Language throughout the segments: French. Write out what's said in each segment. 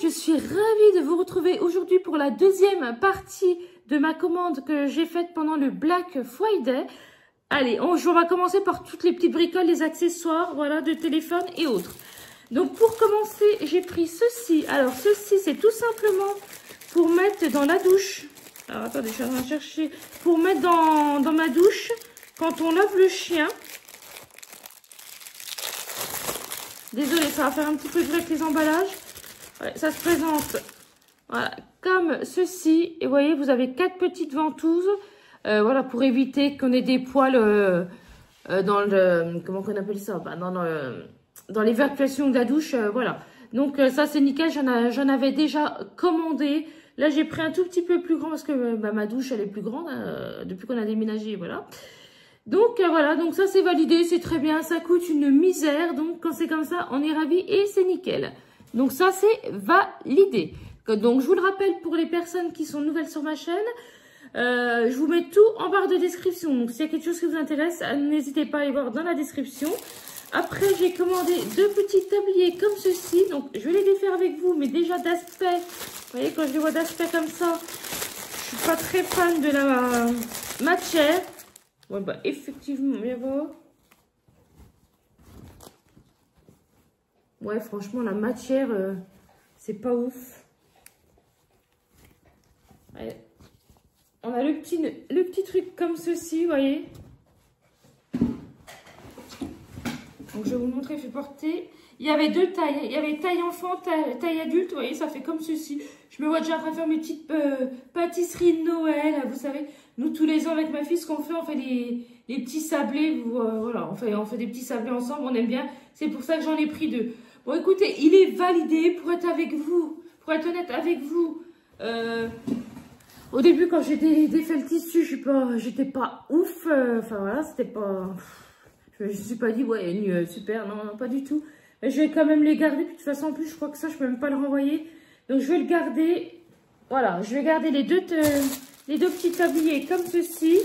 je suis ravie de vous retrouver aujourd'hui pour la deuxième partie de ma commande que j'ai faite pendant le Black Friday. Allez, on va commencer par toutes les petites bricoles, les accessoires, voilà, de téléphone et autres. Donc pour commencer, j'ai pris ceci. Alors ceci, c'est tout simplement pour mettre dans la douche. Alors attendez, je suis en train de chercher. Pour mettre dans ma douche quand on lave le chien. Désolée, ça va faire un petit peu de bruit avec les emballages. Ouais, ça se présente voilà, comme ceci. Et vous voyez, vous avez 4 petites ventouses. Voilà, pour éviter qu'on ait des poils dans le... Comment qu'on appelle ça, bah, dans l'évacuation de la douche. Voilà. Donc ça, c'est nickel. J'en avais déjà commandé. Là, j'ai pris un tout petit peu plus grand parce que bah, ma douche, elle est plus grande depuis qu'on a déménagé. Voilà. Donc voilà, donc ça c'est validé, c'est très bien, ça coûte une misère, donc quand c'est comme ça, on est ravis et c'est nickel. Donc ça c'est validé. Donc je vous le rappelle pour les personnes qui sont nouvelles sur ma chaîne, je vous mets tout en barre de description. Donc s'il y a quelque chose qui vous intéresse, n'hésitez pas à aller voir dans la description. Après j'ai commandé 2 petits tabliers comme ceci, donc je vais les défaire avec vous, mais déjà d'aspect, vous voyez quand je les vois d'aspect comme ça, je suis pas très fan de la matière. Ouais, bah, effectivement, viens voir. Ouais, franchement, la matière, c'est pas ouf. Ouais. On a le petit truc comme ceci, vous voyez. Donc, je vais vous montrer, je vais porter. Il y avait 2 tailles. Il y avait taille enfant, taille adulte, vous voyez, ça fait comme ceci. Je me vois déjà en train de faire mes petites pâtisseries de Noël, vous savez. Nous, tous les ans, avec ma fille, ce qu'on fait, on fait les petits sablés. Voilà, on fait des petits sablés ensemble, on aime bien. C'est pour ça que j'en ai pris 2. Bon, écoutez, il est validé pour être avec vous. Pour être honnête avec vous. Au début, quand j'ai défait le tissu, j'étais pas ouf. Enfin, voilà, c'était pas... Je me suis pas dit, ouais, super. Non, non, pas du tout. Mais je vais quand même les garder. Puis, de toute façon, en plus, je crois que ça, je peux même pas le renvoyer. Donc, je vais le garder. Voilà, je vais garder les deux petits tabliers comme ceci.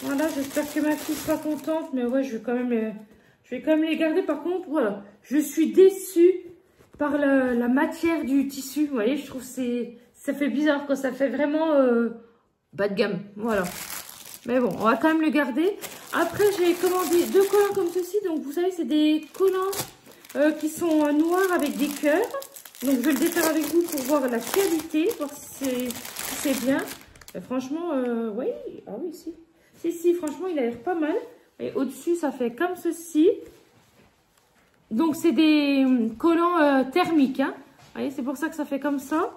Voilà, j'espère que ma fille sera contente. Mais ouais, je vais quand même les garder. Par contre, voilà, je suis déçue par la matière du tissu. Vous voyez, je trouve que ça fait bizarre, quoi. Ça fait vraiment bas de gamme. Voilà. Mais bon, on va quand même le garder. Après, j'ai commandé 2 collants comme ceci. Donc, vous savez, c'est des collants qui sont noirs avec des cœurs. Donc, je vais le défaire avec vous pour voir la qualité, voir si c'est bien. Franchement, oui. Ah oui, si. Si, franchement, il a l'air pas mal. Et au-dessus, ça fait comme ceci. Donc, c'est des collants thermiques. Hein. Vous voyez, c'est pour ça que ça fait comme ça.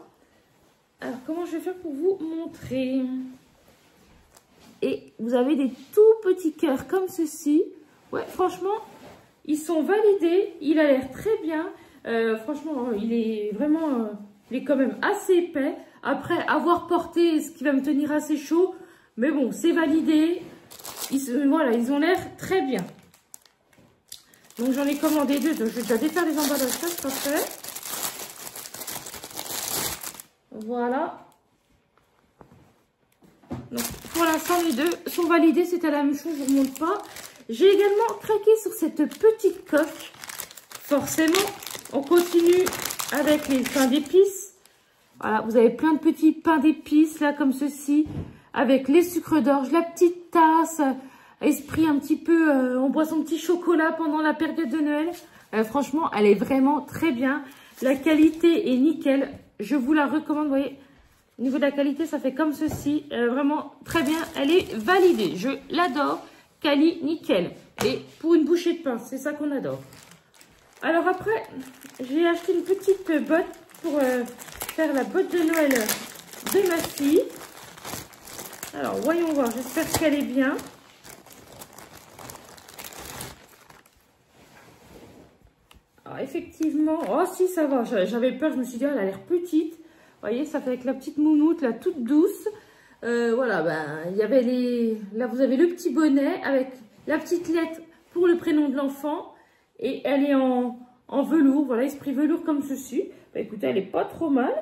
Alors, comment je vais faire pour vous montrer ? Et vous avez des tout petits cœurs comme ceci. Ouais, franchement, ils sont validés. Il a l'air très bien. Franchement, il est vraiment... il est quand même assez épais. Après, avoir porté, ce qui va me tenir assez chaud. Mais bon, c'est validé. Voilà, ils ont l'air très bien. Donc, j'en ai commandé 2. Donc, je vais déjà défaire les emballages. Ça, c'est pas fait. Voilà. Donc, pour l'instant, les 2 sont validés. C'était la même chose, je ne vous remonte pas. J'ai également craqué sur cette petite coque. Forcément, on continue avec les pains d'épices. Voilà, vous avez plein de petits pains d'épices, là, comme ceci. Avec les sucres d'orge, la petite tasse. Esprit un petit peu, on boit son petit chocolat pendant la période de Noël. Franchement, elle est vraiment très bien. La qualité est nickel. Je vous la recommande, vous voyez. Au niveau de la qualité, ça fait comme ceci. Vraiment très bien. Elle est validée. Je l'adore. Quali, nickel. Et pour une bouchée de pain, c'est ça qu'on adore. Alors après, j'ai acheté une petite botte pour faire la botte de Noël de ma fille. Alors, voyons voir. J'espère qu'elle est bien. Alors, effectivement... Oh, si, ça va. J'avais peur. Je me suis dit, oh, elle a l'air petite. Vous voyez, ça fait avec la petite moumoute, là, toute douce. Voilà, ben, il y avait les... Là, vous avez le petit bonnet avec la petite lettre pour le prénom de l'enfant. Et elle est en velours, voilà, esprit velours comme ceci. Ben, écoutez, elle est pas trop mal.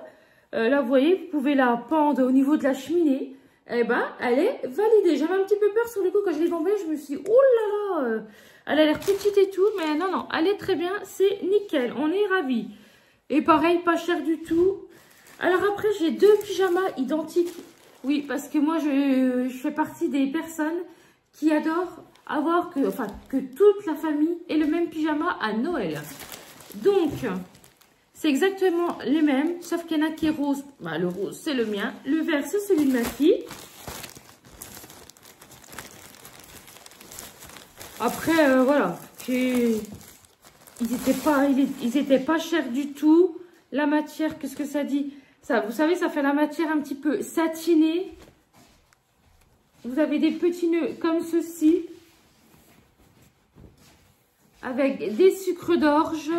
Là, vous voyez, vous pouvez la pendre au niveau de la cheminée. eh ben, elle est validée. J'avais un petit peu peur sur le coup quand je l'ai emballée. Je me suis dit, oh là là, elle a l'air petite et tout. Mais non, non, elle est très bien. C'est nickel. On est ravis. Et pareil, pas cher du tout. Alors après, j'ai 2 pyjamas identiques. Oui, parce que moi, je fais partie des personnes qui adorent avoir que toute la famille ait le même pyjama à Noël. Donc, c'est exactement les mêmes, sauf qu'il y en a qui est rose. Bah, le rose, c'est le mien. Le vert, c'est celui de ma fille. Après, voilà. Ils étaient pas chers du tout. La matière, qu'est-ce que ça dit? Ça, vous savez, ça fait la matière un petit peu satinée. Vous avez des petits nœuds comme ceci. Avec des sucres d'orge,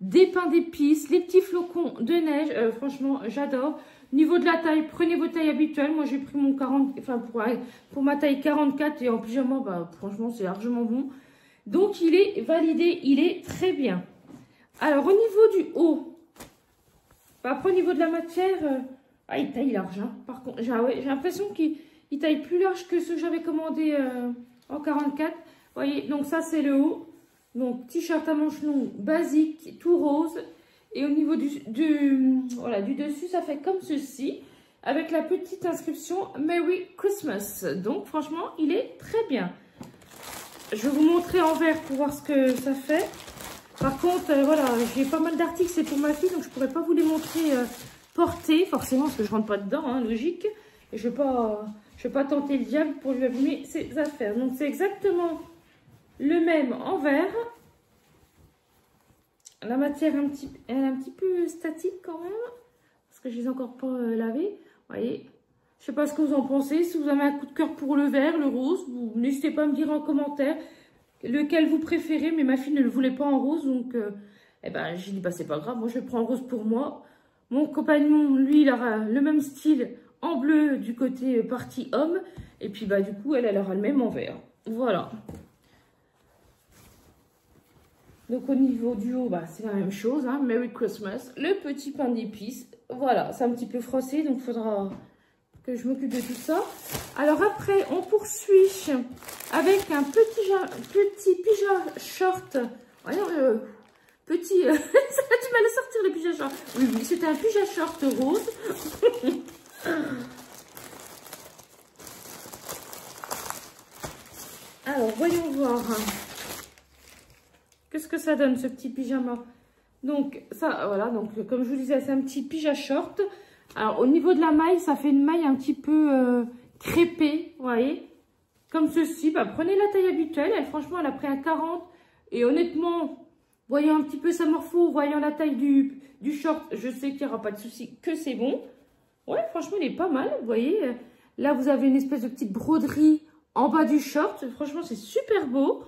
des pains d'épices, les petits flocons de neige. Franchement, j'adore. Niveau de la taille, prenez vos tailles habituelles. Moi, j'ai pris mon 40, enfin pour ma taille 44 et en pyjama, bah, franchement, c'est largement bon. Donc, il est validé, il est très bien. Alors, au niveau du haut, bah, après, au niveau de la matière, il taille large. Hein. Par contre, j'ai l'impression qu'il taille plus large que ceux que j'avais commandé en 44. Vous voyez, donc ça, c'est le haut. Donc, t-shirt à manches longues, basique, tout rose. Et au niveau du dessus, ça fait comme ceci. Avec la petite inscription Merry Christmas. Donc, franchement, il est très bien. Je vais vous montrer en vert pour voir ce que ça fait. Par contre, voilà, j'ai pas mal d'articles, c'est pour ma fille. Donc, je pourrais pas vous les montrer portés, forcément, parce que je rentre pas dedans, hein, logique. Et je vais pas tenter le diable pour lui abîmer ses affaires. Donc, c'est exactement le même en vert. La matière elle est un petit peu statique quand même. Parce que je les ai encore pas lavés. Vous voyez. Je sais pas ce que vous en pensez. Si vous avez un coup de cœur pour le vert, le rose, n'hésitez pas à me dire en commentaire lequel vous préférez. Mais ma fille ne le voulait pas en rose. Donc, eh ben, j'ai dit, bah, c'est pas grave. Moi, je prends en rose pour moi. Mon compagnon, lui, il aura le même style en bleu du côté partie homme. Et puis, bah, du coup, elle aura le même en vert. Voilà. Donc, au niveau du haut, bah, c'est la même chose. Hein. Merry Christmas. Le petit pain d'épices. Voilà, c'est un petit peu froissé. Donc, il faudra que je m'occupe de tout ça. Alors, après, on poursuit avec un petit pyjama short. Voyons, petit... ça a du mal à sortir le pyjama short. Oui, oui, c'était un pyjama short rose. Alors, voyons voir. Qu'est-ce que ça donne, ce petit pyjama? Donc, ça, voilà. Donc, comme je vous disais, c'est un petit pyjama short. Alors, au niveau de la maille, ça fait une maille un petit peu crêpée, vous voyez. Comme ceci. Bah, prenez la taille habituelle. Elle, franchement, elle a pris un 40. Et honnêtement, voyant un petit peu sa morpho, voyant la taille du short, je sais qu'il n'y aura pas de souci, que c'est bon. Ouais, franchement, il est pas mal, vous voyez. Là, vous avez une espèce de petite broderie en bas du short. Franchement, c'est super beau.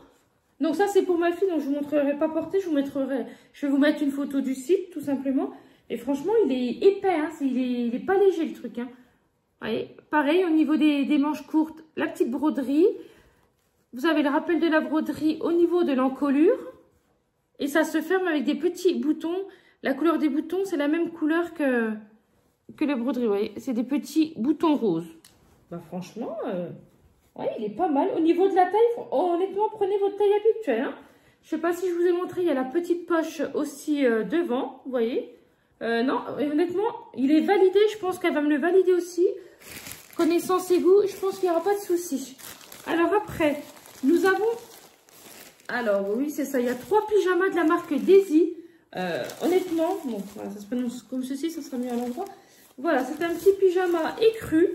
Donc ça, c'est pour ma fille, donc je ne vous montrerai pas porté. Je vais vous mettre une photo du site, tout simplement. Et franchement, il est épais, hein, il est pas léger, le truc. Hein. Vous voyez, pareil, au niveau des manches courtes, la petite broderie. Vous avez le rappel de la broderie au niveau de l'encolure. Et ça se ferme avec des petits boutons. La couleur des boutons, c'est la même couleur que les broderies, vous voyez. C'est des petits boutons roses. Bah franchement, ouais, il est pas mal. Au niveau de la taille, honnêtement, prenez votre taille habituelle. Hein. Je sais pas si je vous ai montré, il y a la petite poche aussi devant, vous voyez. Non, honnêtement, il est validé. Je pense qu'elle va me le valider aussi. Connaissant ses goûts, je pense qu'il n'y aura pas de souci. Alors après, nous avons... Alors oui, c'est ça. Il y a 3 pyjamas de la marque Daisy. Honnêtement, bon, voilà, ça se prononce comme ceci, ça sera mieux à l'endroit. Voilà, c'est un petit pyjama écru.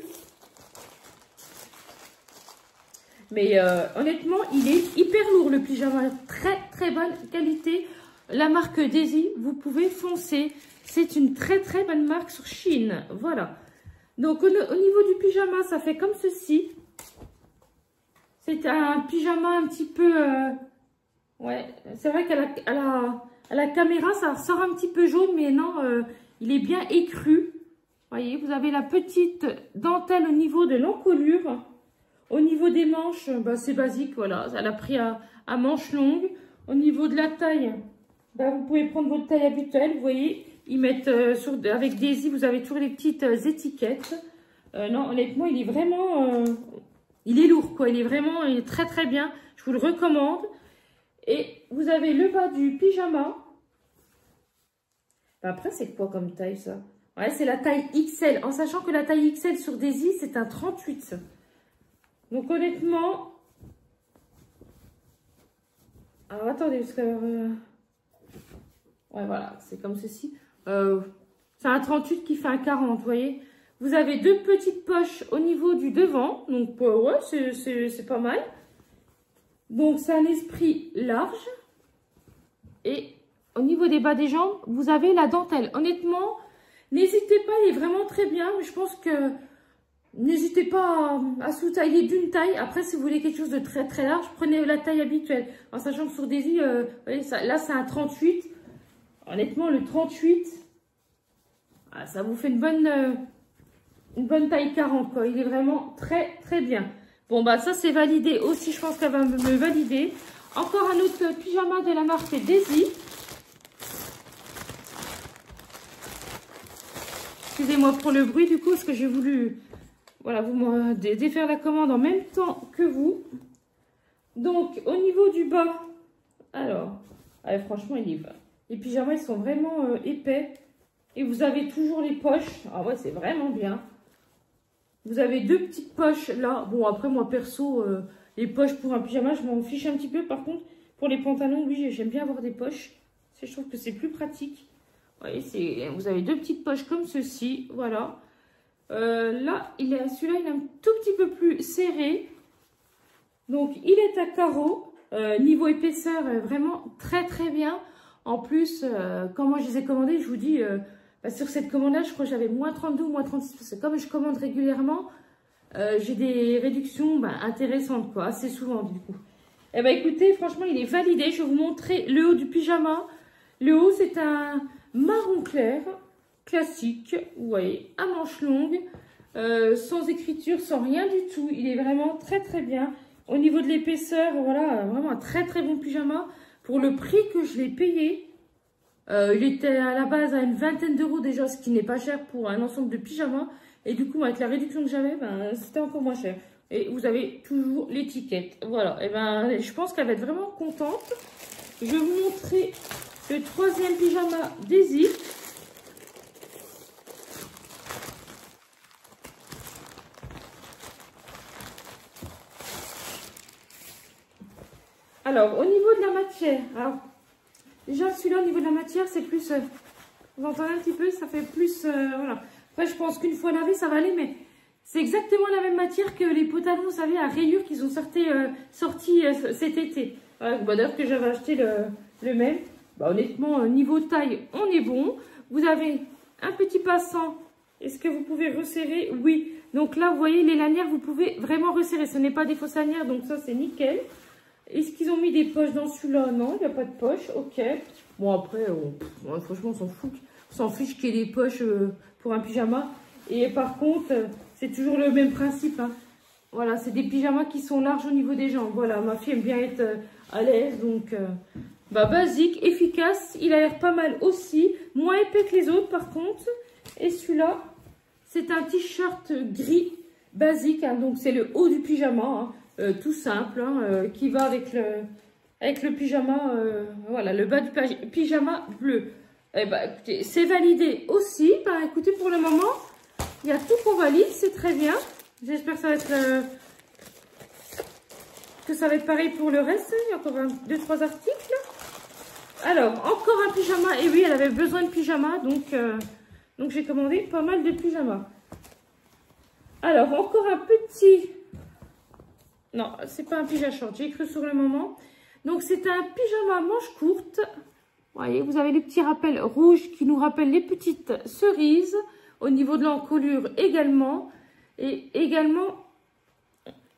Mais honnêtement, il est hyper lourd le pyjama. Très très bonne qualité. La marque Daisy, vous pouvez foncer. C'est une très très bonne marque sur Shein. Voilà. Donc au niveau du pyjama, ça fait comme ceci. C'est un pyjama un petit peu... ouais, c'est vrai qu'à la caméra, ça sort un petit peu jaune. Mais non, il est bien écru. Voyez, vous avez la petite dentelle au niveau de l'encolure. Au niveau des manches, bah, c'est basique, voilà. Elle a pris à manches longues. Au niveau de la taille, bah, vous pouvez prendre votre taille habituelle. Vous voyez, ils mettent avec Daisy, vous avez toujours les petites étiquettes. Non, honnêtement, il est vraiment... il est lourd, quoi. Il est très, très bien. Je vous le recommande. Et vous avez le bas du pyjama. Après, c'est quoi comme taille, ça? Ouais, c'est la taille XL. En sachant que la taille XL sur Daisy, c'est un 38. Donc, honnêtement... Alors, attendez, parce que... Ouais, voilà, c'est comme ceci. C'est un 38 qui fait un 40, vous voyez. Vous avez deux petites poches au niveau du devant. Donc, ouais, c'est pas mal. Donc, c'est un esprit large. Et au niveau des bas des jambes, vous avez la dentelle. Honnêtement, n'hésitez pas, il est vraiment très bien. Mais je pense que n'hésitez pas à sous-tailler d'une taille. Après, si vous voulez quelque chose de très très large, prenez la taille habituelle. En sachant que sur Daisy, vous voyez, là, c'est un 38. Honnêtement, le 38, ça vous fait une bonne taille 40, quoi. Il est vraiment très très bien. Bon, bah ça, c'est validé aussi. Je pense qu'elle va me valider. Encore un autre pyjama de la marque Daisy. Excusez-moi pour le bruit, du coup, parce que j'ai voulu, voilà, vous défaire la commande en même temps que vous. Donc, au niveau du bas, alors, franchement, les pyjamas, ils sont vraiment épais. Et vous avez toujours les poches. Ah ouais, c'est vraiment bien. Vous avez deux petites poches là. Bon, après, moi, perso, les poches pour un pyjama, je m'en fiche un petit peu. Par contre, pour les pantalons, oui, j'aime bien avoir des poches. Je trouve que c'est plus pratique. Vous avez deux petites poches comme ceci. Voilà. Là, celui-là, il est un tout petit peu plus serré. Donc, il est à carreaux. Niveau épaisseur, vraiment très, très bien. En plus, quand moi, je les ai commandés, je vous dis... sur cette commande-là, je crois que j'avais moins 32 ou moins 36. Parce que comme je commande régulièrement, j'ai des réductions intéressantes, quoi, assez souvent du coup. Eh ben écoutez, franchement, il est validé. Je vais vous montrer le haut du pyjama. Le haut, c'est un marron clair, classique, vous voyez, à manches longues, sans écriture, sans rien du tout. Il est vraiment très très bien. Au niveau de l'épaisseur, voilà, vraiment un très très bon pyjama. Pour le prix que je l'ai payé, il était à la base à une vingtaine d'euros déjà, ce qui n'est pas cher pour un ensemble de pyjamas. Et du coup, avec la réduction que j'avais, c'était encore moins cher. Et vous avez toujours l'étiquette. Voilà, et je pense qu'elle va être vraiment contente. Je vais vous montrer le troisième pyjama Daisy. Alors, au niveau de la matière, déjà celui-là au niveau de la matière, c'est plus, vous entendez un petit peu, ça fait plus, voilà. Après, je pense qu'une fois lavé, ça va aller, mais c'est exactement la même matière que les pantalons, vous savez, à rayures qu'ils ont sorti cet été. D'ailleurs que j'avais acheté le même. Honnêtement, niveau taille, on est bon. Vous avez un petit passant. Est-ce que vous pouvez resserrer? Oui. Donc là, vous voyez, les lanières, vous pouvez vraiment resserrer. Ce n'est pas des fausses lanières, donc ça, c'est nickel. Est-ce qu'ils ont mis des poches dans celui-là? Non, il n'y a pas de poche. Ok. Bon, après, franchement, on s'en fout. On s'en fiche qu'il y ait des poches pour un pyjama. Et par contre, c'est toujours le même principe. Hein. Voilà, c'est des pyjamas qui sont larges au niveau des jambes. Voilà, ma fille aime bien être à l'aise. Donc, basique, efficace. Il a l'air pas mal aussi. Moins épais que les autres, par contre. Et celui-là, c'est un t-shirt gris basique. Hein, donc, c'est le haut du pyjama. Hein. Tout simple, hein, qui va avec le pyjama, voilà, le bas du pyjama bleu. Écoutez, c'est validé aussi. Écoutez, pour le moment, il y a tout qu'on valide, c'est très bien. J'espère que ça va être pareil pour le reste. Il y a encore 2-3 articles. Alors, encore un pyjama. Et oui, elle avait besoin de pyjama, donc j'ai commandé pas mal de pyjamas. Alors, encore un petit... Non, c'est pas un pyjama short, j'ai cru sur le moment. Donc, c'est un pyjama manche courte. Vous voyez, vous avez les petits rappels rouges qui nous rappellent les petites cerises. Au niveau de l'encolure également. Et également,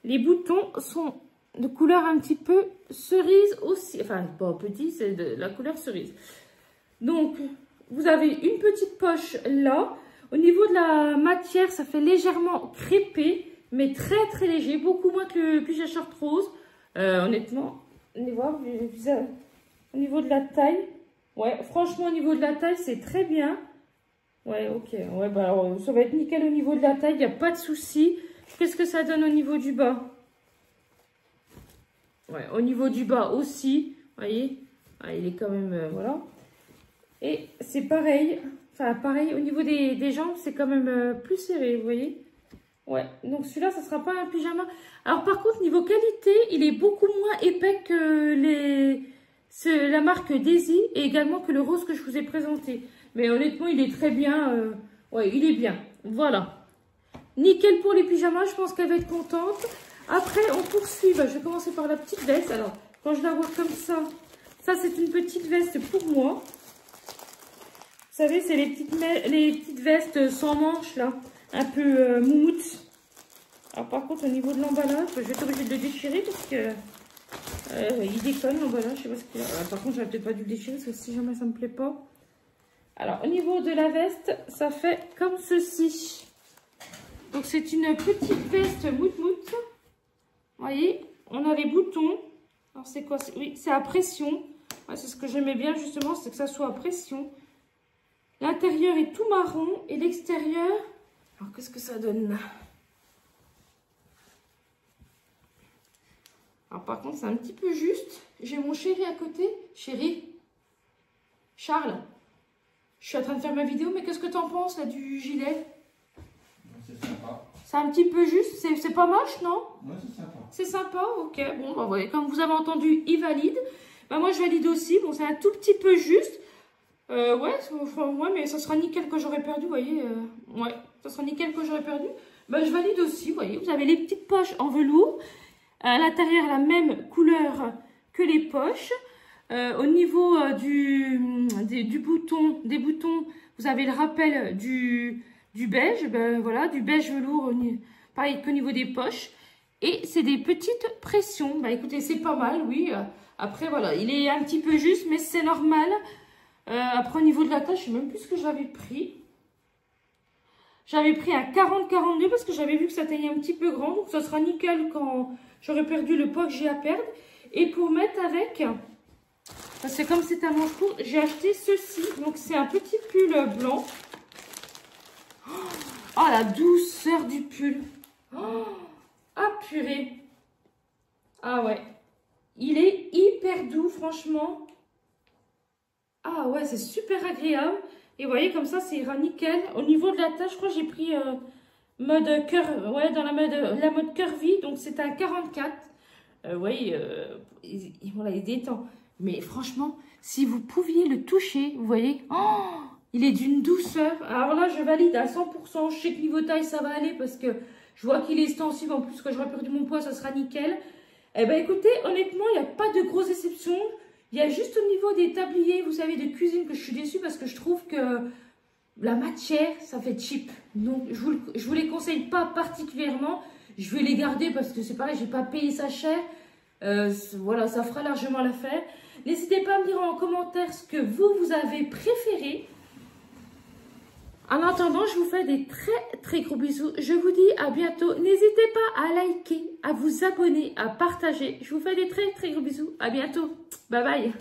les boutons sont de couleur un petit peu cerise aussi. Enfin, pas petit, c'est de la couleur cerise. Donc, vous avez une petite poche là. Au niveau de la matière, ça fait légèrement crêpé. Mais très très léger, beaucoup moins que le pyjama short rose. Honnêtement, allez voir, au niveau de la taille. Ouais, franchement, au niveau de la taille, c'est très bien. Ouais, ok. Ouais, bah alors, ça va être nickel au niveau de la taille, il n'y a pas de souci. Qu'est-ce que ça donne au niveau du bas? Ouais, au niveau du bas aussi, vous voyez, ah, il est quand même, voilà. Et c'est pareil, enfin pareil, au niveau des jambes, c'est quand même plus serré, vous voyez. Ouais, donc celui-là, ça sera pas un pyjama. Alors par contre, niveau qualité, il est beaucoup moins épais que la marque Daisy et également que le rose que je vous ai présenté. Mais honnêtement, il est très bien, ouais, il est bien, voilà. Nickel pour les pyjamas, je pense qu'elle va être contente. Après, on poursuit. Bah, je vais commencer par la petite veste. Alors, quand je la vois comme ça c'est une petite veste pour moi. Vous savez, c'est les petites vestes sans manches, là. Un peu moumoute. Alors, par contre, au niveau de l'emballage, je vais être obligée de le déchirer parce que il déconne, l'emballage. Je sais pas ce qu'il a. Par contre, j'aurais peut-être pas dû le déchirer parce que si jamais ça me plaît pas. Alors, au niveau de la veste, ça fait comme ceci. Donc, c'est une petite veste mout-mout. Vous voyez, on a les boutons. Alors, c'est quoi? Oui, c'est à pression. Ouais, c'est ce que j'aimais bien, justement, c'est que ça soit à pression. L'intérieur est tout marron et l'extérieur... Alors, qu'est-ce que ça donne? Alors, par contre, c'est un petit peu juste. J'ai mon chéri à côté. Chéri. Charles. Je suis en train de faire ma vidéo, mais qu'est-ce que tu en penses, là, du gilet? C'est sympa. C'est un petit peu juste. C'est pas moche, non? Ouais, c'est sympa. C'est sympa, ok. Bon, bah, ouais, comme vous avez entendu, il valide. Bah, moi, je valide aussi. Bon, c'est un tout petit peu juste. Ouais, mais ça sera nickel que j'aurais perdu, vous voyez. Ouais, ça sera nickel que j'aurais perdu. Bah, je valide aussi, vous voyez. Vous avez les petites poches en velours. À l'intérieur, la même couleur que les poches. Au niveau des boutons, vous avez le rappel du beige. Ben, voilà, du beige velours, pareil qu'au niveau des poches. Et c'est des petites pressions. Bah, écoutez, c'est pas mal, oui. Après, voilà, il est un petit peu juste, mais c'est normal. Après, au niveau de la taille, je ne sais même plus ce que j'avais pris. J'avais pris un 40-42 parce que j'avais vu que ça taillait un petit peu grand. Donc, ça sera nickel quand j'aurai perdu le poids que j'ai à perdre. Et pour mettre avec, parce que comme c'est un manche court, j'ai acheté ceci. Donc, c'est un petit pull blanc. Oh, la douceur du pull. Oh, ah, purée. Ah, ouais. Il est hyper doux, franchement. Ah ouais, c'est super agréable. Et vous voyez, comme ça ira nickel. Au niveau de la taille, je crois que j'ai pris mode curve. Ouais, dans la mode curvy. Donc, c'est un 44. Vous voyez, voilà, il détend. Mais franchement, si vous pouviez le toucher, vous voyez, oh, il est d'une douceur. Alors là, je valide à 100%. Je sais que niveau taille, ça va aller parce que je vois qu'il est extensif. En plus, que j'aurais perdu mon poids, ça sera nickel. Eh bien, écoutez, honnêtement, il n'y a pas de grosses exceptions. Il y a juste au niveau des tabliers, vous savez, de cuisine que je suis déçue parce que je trouve que la matière, ça fait cheap. Donc, je vous les conseille pas particulièrement. Je vais les garder parce que c'est pareil, j'ai pas payé ça cher. Voilà, ça fera largement l'affaire. N'hésitez pas à me dire en commentaire ce que vous avez préféré. En attendant, je vous fais des très gros bisous. Je vous dis à bientôt. N'hésitez pas à liker, à vous abonner, à partager. Je vous fais des très gros bisous. À bientôt. Bye bye.